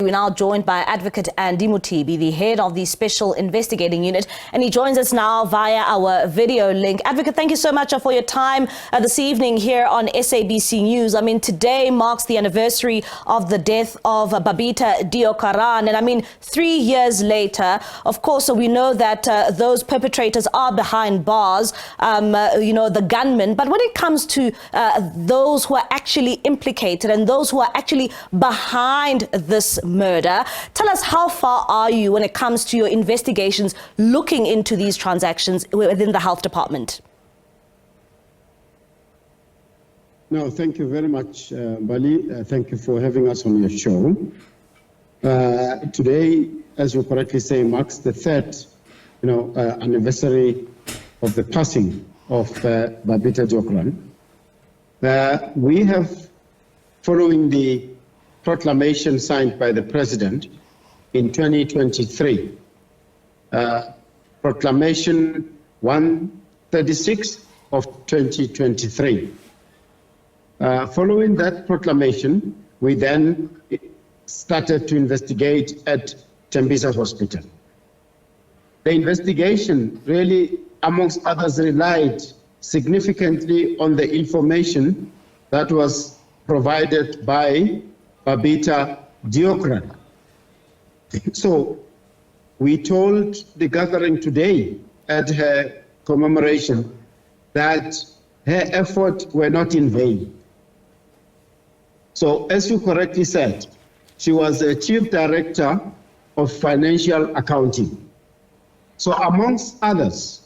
We're now joined by Advocate Andy Mothibi, the head of the Special Investigating Unit, and he joins us now via our video link. Advocate, thank you so much for your time this evening here on SABC News. I mean, today marks the anniversary of the death of Babita Deokaran, and I mean, 3 years later, of course, we know that those perpetrators are behind bars, the gunmen, but when it comes to those who are actually implicated and those who are actually behind this murder, tell us, how far are you when it comes to your investigations looking into these transactions within the health department? No, thank you very much, Bali. Thank you for having us on your show. Today, as you correctly say, marks the third, anniversary of the passing of Babita Deokaran. We have, following the proclamation signed by the President in 2023, Proclamation 136 of 2023. Following that proclamation, we then started to investigate at Tembisa Hospital. The investigation really, amongst others, relied significantly on the information that was provided by Babita Deokaran. So we told the gathering today at her commemoration that her efforts were not in vain. So, as you correctly said, she was a Chief Director of Financial Accounting. So amongst others,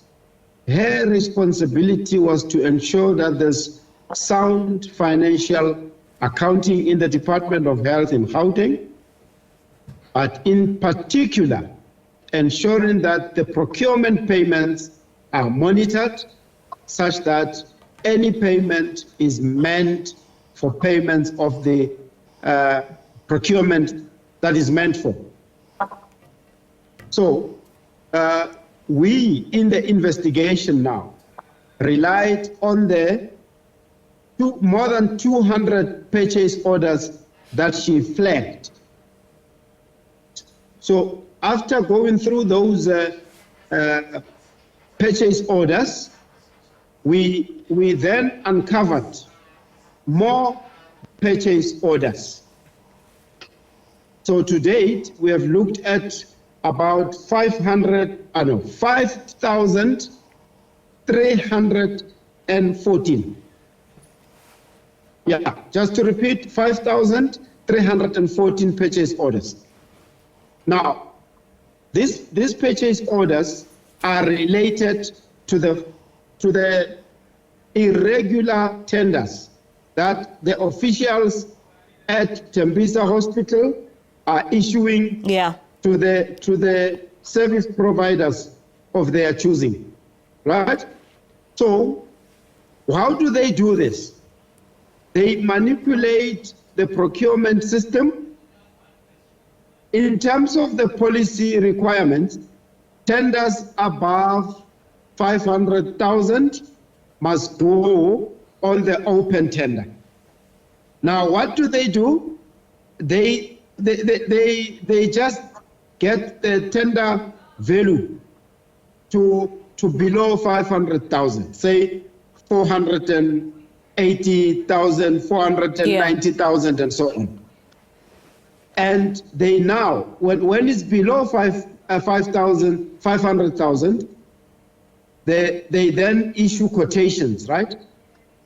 her responsibility was to ensure that there's sound financial accounting in the Department of Health in Gauteng, but in particular, ensuring that the procurement payments are monitored such that any payment is meant for payments of the procurement that is meant for. So we, in the investigation now, relied on the more than 200 purchase orders that she flagged. So after going through those purchase orders, we then uncovered more purchase orders. So to date, we have looked at about 5,314. Yeah, just to repeat, 5,314 purchase orders. Now, these purchase orders are related to the irregular tenders that the officials at Tembisa Hospital are issuing to the service providers of their choosing, right? So, how do they do this? They manipulate the procurement system. In terms of the policy requirements, tenders above 500,000 must go on the open tender. Now, what do? They just get the tender value to below 500,000, say 480,000, 490,000, and so on. And they now, when it's below 500,000, they then issue quotations, right?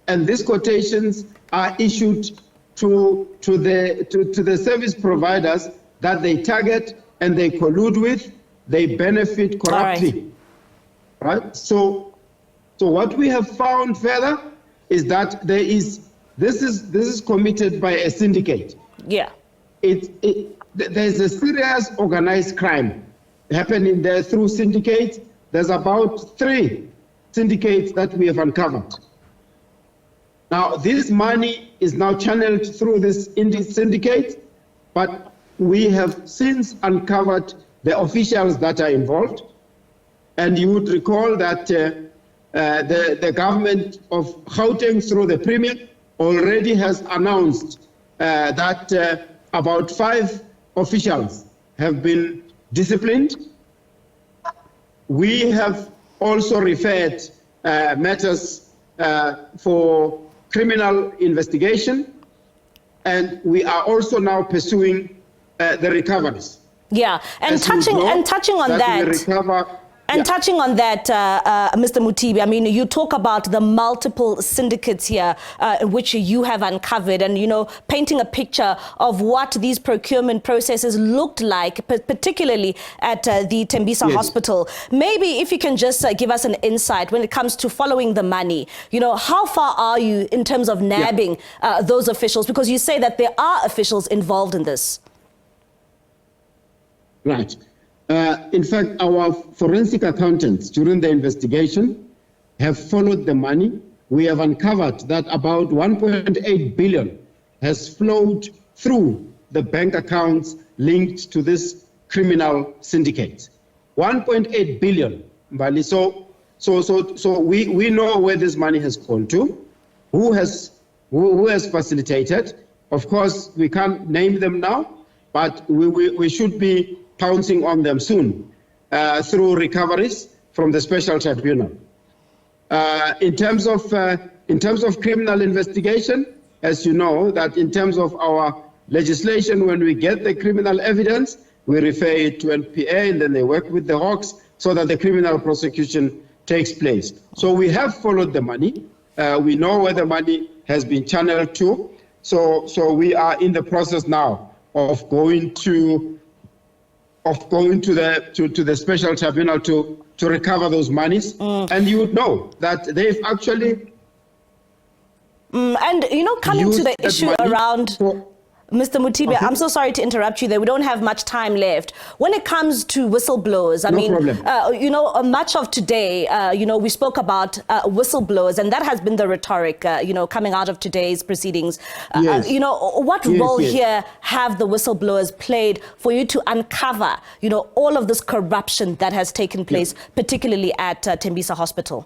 And these quotations are issued to the service providers that they target and they collude with, they benefit corruptly, right? So what we have found further is that this is committed by a syndicate. Yeah. There's a serious organized crime happening there through syndicates. There's about 3 syndicates that we have uncovered. Now, this money is now channeled through this syndicate, but we have since uncovered the officials that are involved. And you would recall that the government of Gauteng, through the Premier, already has announced that about 5 officials have been disciplined. We have also referred matters for criminal investigation, and we are also now pursuing the recoveries. Yeah, and touching on that. Touching on that, Mr. Mothibi, I mean, you talk about the multiple syndicates here, which you have uncovered, and, you know, painting a picture of what these procurement processes looked like, particularly at the Tembisa Hospital. Maybe if you can just give us an insight when it comes to following the money. You know, how far are you in terms of nabbing those officials? Because you say that there are officials involved in this. Right. In fact, our forensic accountants during the investigation have followed the money. We have uncovered that about 1.8 billion has flowed through the bank accounts linked to this criminal syndicate. 1.8 billion, Mbali. So we know where this money has gone to, who has facilitated. Of course, we can't name them now, but we should be pouncing on them soon through recoveries from the special tribunal. In terms of criminal investigation, as you know, that in terms of our legislation, when we get the criminal evidence, we refer it to NPA, and then they work with the Hawks so that the criminal prosecution takes place. So we have followed the money. We know where the money has been channeled to. So we are in the process now of going to the special tribunal to recover those monies, and you would know that they've actually and you know, coming to the issue around Mr. Mothibi, I'm so sorry to interrupt you there. We don't have much time left. When it comes to whistleblowers, I mean, you know, much of today, you know, we spoke about whistleblowers, and that has been the rhetoric, you know, coming out of today's proceedings. You know, what role here have the whistleblowers played for you to uncover, you know, all of this corruption that has taken place, particularly at Tembisa Hospital?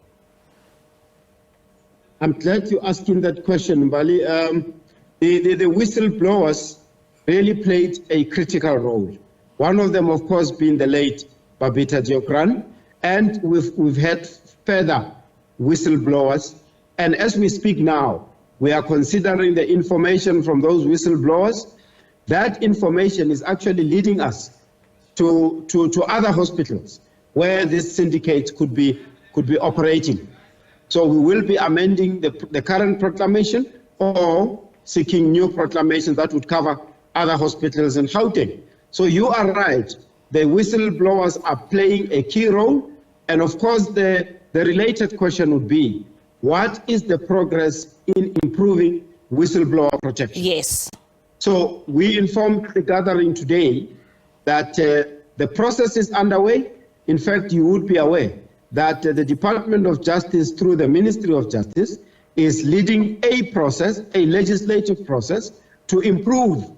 I'm glad you're asking that question, Mbali. The whistleblowers really played a critical role. One of them, of course, being the late Babita Deokaran, and we've had further whistleblowers. And as we speak now, we are considering the information from those whistleblowers. That information is actually leading us to other hospitals where this syndicate could be operating. So we will be amending the current proclamation or seeking new proclamations that would cover other hospitals in Gauteng. So you are right, the whistleblowers are playing a key role, and of course the related question would be, what is the progress in improving whistleblower protection? Yes. So we informed the gathering today that the process is underway. In fact, you would be aware that the Department of Justice, through the Ministry of Justice, is leading a process, a legislative process, to improve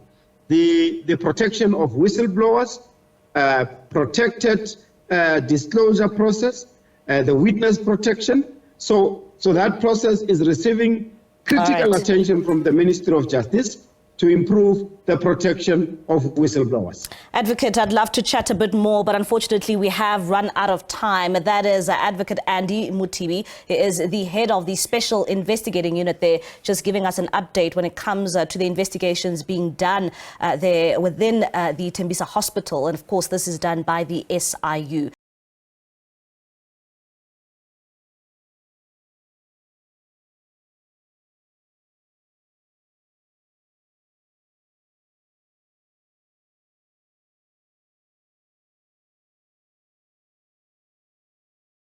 the protection of whistleblowers, protected disclosure process, the witness protection. So that process is receiving critical attention from the Ministry of Justice to improve the protection of whistleblowers. Advocate, I'd love to chat a bit more, but unfortunately we have run out of time. That is Advocate Andy Mothibi. He is the head of the Special Investigating Unit there, just giving us an update when it comes to the investigations being done there within the Tembisa Hospital. And of course, this is done by the SIU.